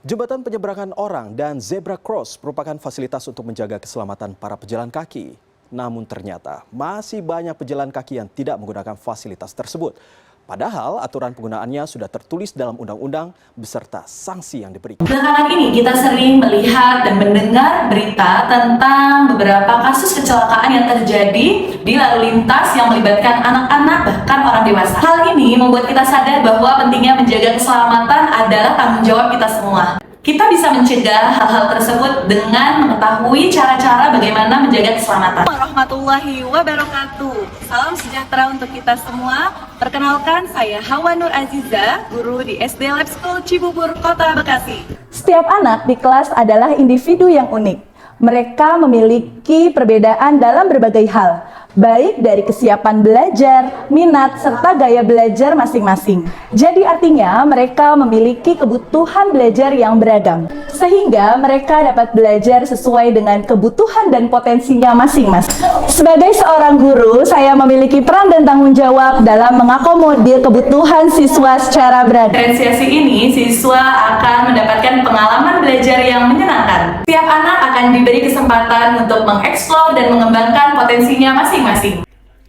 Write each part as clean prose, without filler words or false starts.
Jembatan penyeberangan orang dan zebra cross merupakan fasilitas untuk menjaga keselamatan para pejalan kaki. Namun ternyata masih banyak pejalan kaki yang tidak menggunakan fasilitas tersebut. Padahal aturan penggunaannya sudah tertulis dalam undang-undang beserta sanksi yang diberikan. Belakangan ini kita sering melihat dan mendengar berita tentang beberapa kasus kecelakaan yang terjadi di lalu lintas yang melibatkan anak-anak bahkan orang dewasa. Hal ini membuat kita sadar bahwa pentingnya menjaga keselamatan adalah tanggung jawab kita semua. Kita bisa mencegah hal-hal tersebut dengan mengetahui cara-cara bagaimana menjaga keselamatan. Warahmatullahi wabarakatuh. Salam sejahtera untuk kita semua. Perkenalkan, saya Hawa Nur Aziza, guru di SD Lab School Cibubur, Kota Bekasi. Setiap anak di kelas adalah individu yang unik. Mereka memiliki perbedaan dalam berbagai hal, baik dari kesiapan belajar, minat, serta gaya belajar masing-masing. Jadi artinya mereka memiliki kebutuhan belajar yang beragam, sehingga mereka dapat belajar sesuai dengan kebutuhan dan potensinya masing-masing. Sebagai seorang guru, saya memiliki peran dan tanggung jawab dalam mengakomodir kebutuhan siswa secara beragam. Diferensiasi ini, siswa akan mendapatkan pengalaman belajar yang menyenangkan. Setiap anak akan diberi kesempatan untuk mengeksplor dan mengembangkan potensinya masing-masing.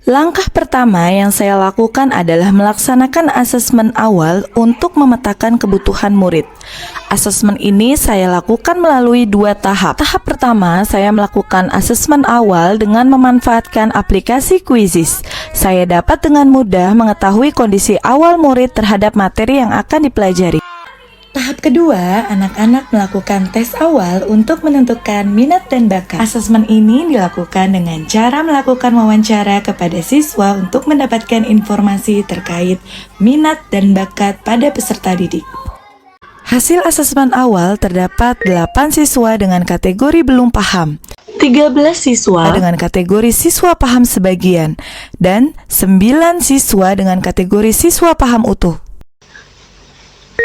Langkah pertama yang saya lakukan adalah melaksanakan asesmen awal untuk memetakan kebutuhan murid. Asesmen ini saya lakukan melalui 2 tahap. Tahap pertama, saya melakukan asesmen awal dengan memanfaatkan aplikasi Quizizz. Saya dapat dengan mudah mengetahui kondisi awal murid terhadap materi yang akan dipelajari. Tahap kedua, anak-anak melakukan tes awal untuk menentukan minat dan bakat. Asesmen ini dilakukan dengan cara melakukan wawancara kepada siswa untuk mendapatkan informasi terkait minat dan bakat pada peserta didik. Hasil asesmen awal terdapat 8 siswa dengan kategori belum paham, 13 siswa dengan kategori siswa paham sebagian, dan 9 siswa dengan kategori siswa paham utuh.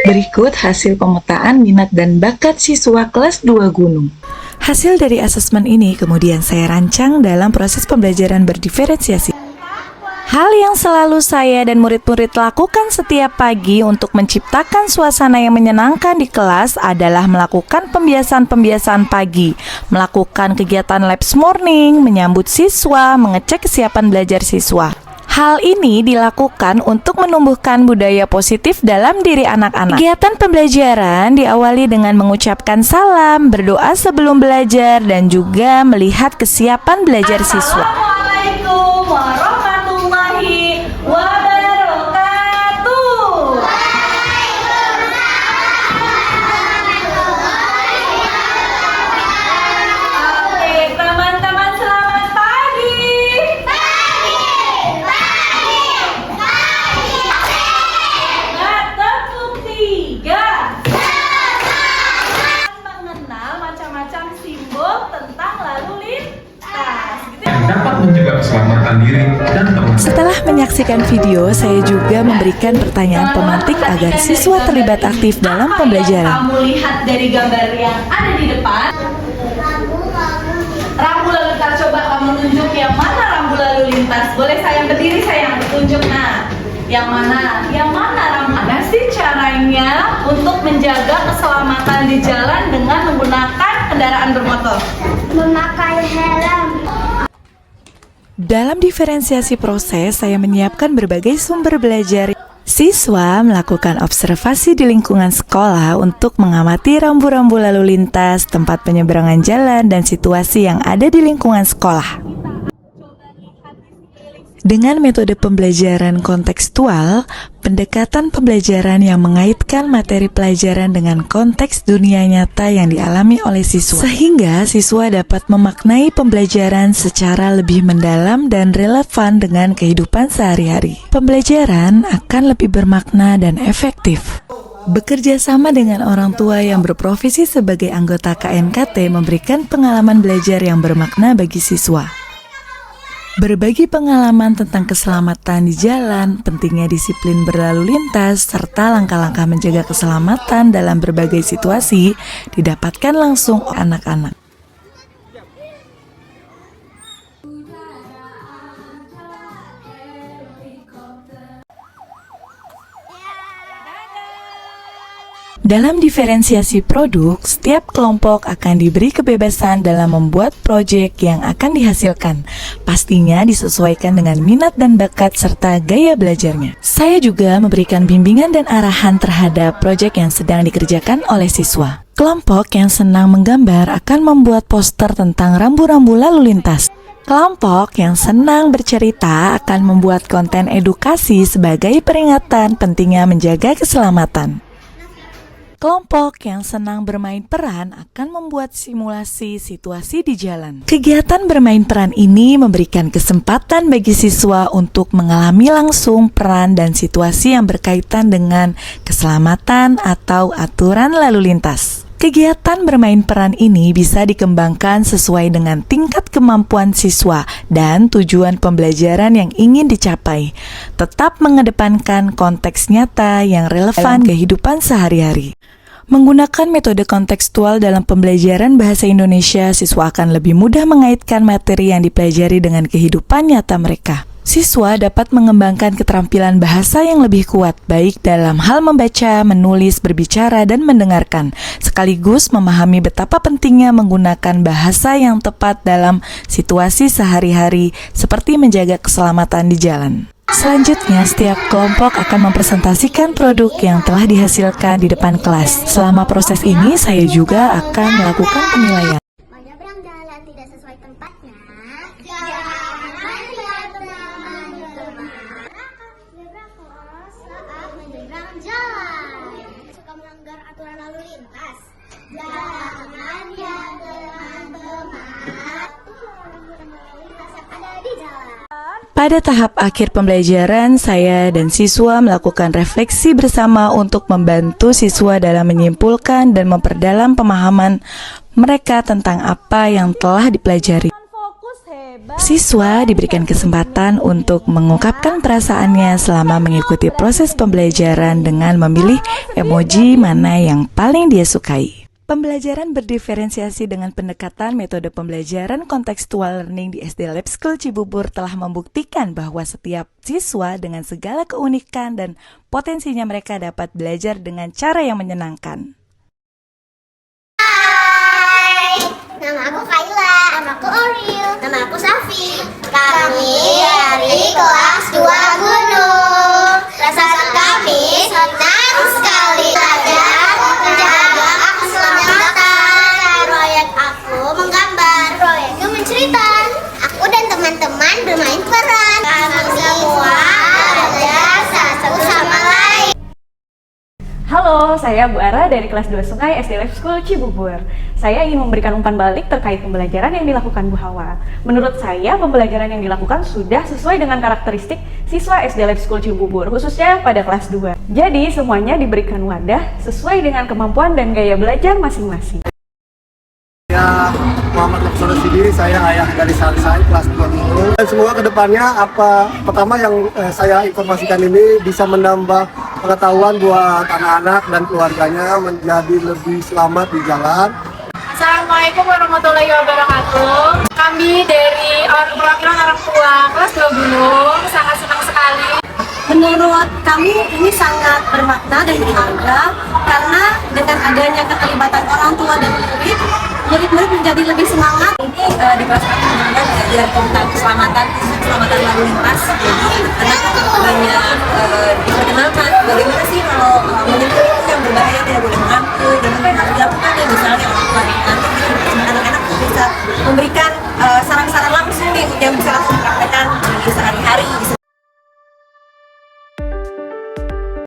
Berikut hasil pemetaan minat dan bakat siswa kelas 2 Gunung. Hasil dari asesmen ini kemudian saya rancang dalam proses pembelajaran berdiferensiasi. Hal yang selalu saya dan murid-murid lakukan setiap pagi untuk menciptakan suasana yang menyenangkan di kelas adalah melakukan pembiasaan-pembiasaan pagi, melakukan kegiatan labs morning, menyambut siswa, mengecek kesiapan belajar siswa. Hal ini dilakukan untuk menumbuhkan budaya positif dalam diri anak-anak. Kegiatan pembelajaran diawali dengan mengucapkan salam, berdoa sebelum belajar, dan juga melihat kesiapan belajar siswa. Assalamualaikum warahmatullahi wabarakatuh. Oke, teman-teman, selamat pagi. Tepuk 3. Mengenal macam-macam simbol tentang lalu lintas. Dapat mencegah keselamatan diri dan teman. Setelah menyaksikan video, saya juga memberikan pertanyaan pemantik agar siswa terlibat aktif dalam pembelajaran. Kamu lihat dari gambar yang ada di depan. Rambu lalu lintas, coba kamu tunjuk yang mana rambu lalu lintas. Boleh saya yang berdiri, saya yang tunjuk. Nah, yang mana? Yang mana rambu? Mana sih caranya untuk menjaga keselamatan di jalan dengan menggunakan kendaraan bermotor? Memakai helm. Dalam diferensiasi proses, saya menyiapkan berbagai sumber belajar. Siswa melakukan observasi di lingkungan sekolah untuk mengamati rambu-rambu lalu lintas, tempat penyeberangan jalan, dan situasi yang ada di lingkungan sekolah. Dengan metode pembelajaran kontekstual, pendekatan pembelajaran yang mengaitkan materi pelajaran dengan konteks dunia nyata yang dialami oleh siswa, sehingga siswa dapat memaknai pembelajaran secara lebih mendalam dan relevan dengan kehidupan sehari-hari. Pembelajaran akan lebih bermakna dan efektif. Bekerja sama dengan orang tua yang berprofesi sebagai anggota KNKT memberikan pengalaman belajar yang bermakna bagi siswa. Berbagi pengalaman tentang keselamatan di jalan, pentingnya disiplin berlalu lintas, serta langkah-langkah menjaga keselamatan dalam berbagai situasi didapatkan langsung anak-anak. Dalam diferensiasi produk, setiap kelompok akan diberi kebebasan dalam membuat proyek yang akan dihasilkan. Pastinya disesuaikan dengan minat dan bakat serta gaya belajarnya. Saya juga memberikan bimbingan dan arahan terhadap proyek yang sedang dikerjakan oleh siswa. Kelompok yang senang menggambar akan membuat poster tentang rambu-rambu lalu lintas. Kelompok yang senang bercerita akan membuat konten edukasi sebagai peringatan pentingnya menjaga keselamatan. Kelompok yang senang bermain peran akan membuat simulasi situasi di jalan. Kegiatan bermain peran ini memberikan kesempatan bagi siswa untuk mengalami langsung peran dan situasi yang berkaitan dengan keselamatan atau aturan lalu lintas. Kegiatan bermain peran ini bisa dikembangkan sesuai dengan tingkat kemampuan siswa dan tujuan pembelajaran yang ingin dicapai, tetap mengedepankan konteks nyata yang relevan kehidupan sehari-hari. Menggunakan metode kontekstual dalam pembelajaran bahasa Indonesia, siswa akan lebih mudah mengaitkan materi yang dipelajari dengan kehidupan nyata mereka. Siswa dapat mengembangkan keterampilan bahasa yang lebih kuat, baik dalam hal membaca, menulis, berbicara, dan mendengarkan, sekaligus memahami betapa pentingnya menggunakan bahasa yang tepat dalam situasi sehari-hari, seperti menjaga keselamatan di jalan. Selanjutnya, setiap kelompok akan mempresentasikan produk yang telah dihasilkan di depan kelas. Selama proses ini, saya juga akan melakukan penilaian. Menyeberang jalan tidak sesuai tempatnya. Jangan lihat teman zebra cross saat menyeberang jalan. Suka melanggar aturan lalu lintas. Jangan ya teman-teman. Lalu lintas yang ada di jalan. Pada tahap akhir pembelajaran, saya dan siswa melakukan refleksi bersama untuk membantu siswa dalam menyimpulkan dan memperdalam pemahaman mereka tentang apa yang telah dipelajari. Siswa diberikan kesempatan untuk mengungkapkan perasaannya selama mengikuti proses pembelajaran dengan memilih emoji mana yang paling dia sukai. Pembelajaran berdiferensiasi dengan pendekatan metode pembelajaran kontekstual learning di SD Lab School Cibubur telah membuktikan bahwa setiap siswa dengan segala keunikan dan potensinya mereka dapat belajar dengan cara yang menyenangkan. Hai, nama aku Kayla, nama aku Oril, nama aku Safi. Kami dari kelas 2 Gunung. Rasa kami senang sekali belajar menjaga keselamatan. Proyek aku menggambar, proyekku mencerita. Aku dan teman-teman bermain peran. Kami semua belajar satu sama lain. Halo, saya Bu Ara dari kelas 2 Sungai SD Lab School Cibubur. Saya ingin memberikan umpan balik terkait pembelajaran yang dilakukan Bu Hawa. Menurut saya, pembelajaran yang dilakukan sudah sesuai dengan karakteristik siswa SD Lab School Cibubur, khususnya pada kelas 2. Jadi, semuanya diberikan wadah sesuai dengan kemampuan dan gaya belajar masing-masing. Saya Muhammad Laksono Sidiri, saya ayah dari Sansai kelas 2 Gunung. Dan semoga kedepannya pertama yang saya informasikan ini bisa menambah pengetahuan buat anak-anak dan keluarganya menjadi lebih selamat di jalan. Assalamualaikum warahmatullahi wabarakatuh. Kami dari perwakilan orang tua kelas 2 Gunung sangat senang sekali. Menurut kami ini sangat bermakna dan berharga karena dengan adanya keterlibatan orang tua dan murid-murid menjadi lebih semangat. Ini di kelas kami juga belajar tentang keselamatan lalu lintas. Jadi anak banyak diperkenalkan bagaimana sih kalau menyebut itu yang berbahaya tidak boleh mengaku dan apa yang harus dilakukan ya, misalnya orang tua nanti anak-anak bisa memberikan saran-saran langsung nih yang bisa langsung dipraktekkan di sehari-hari.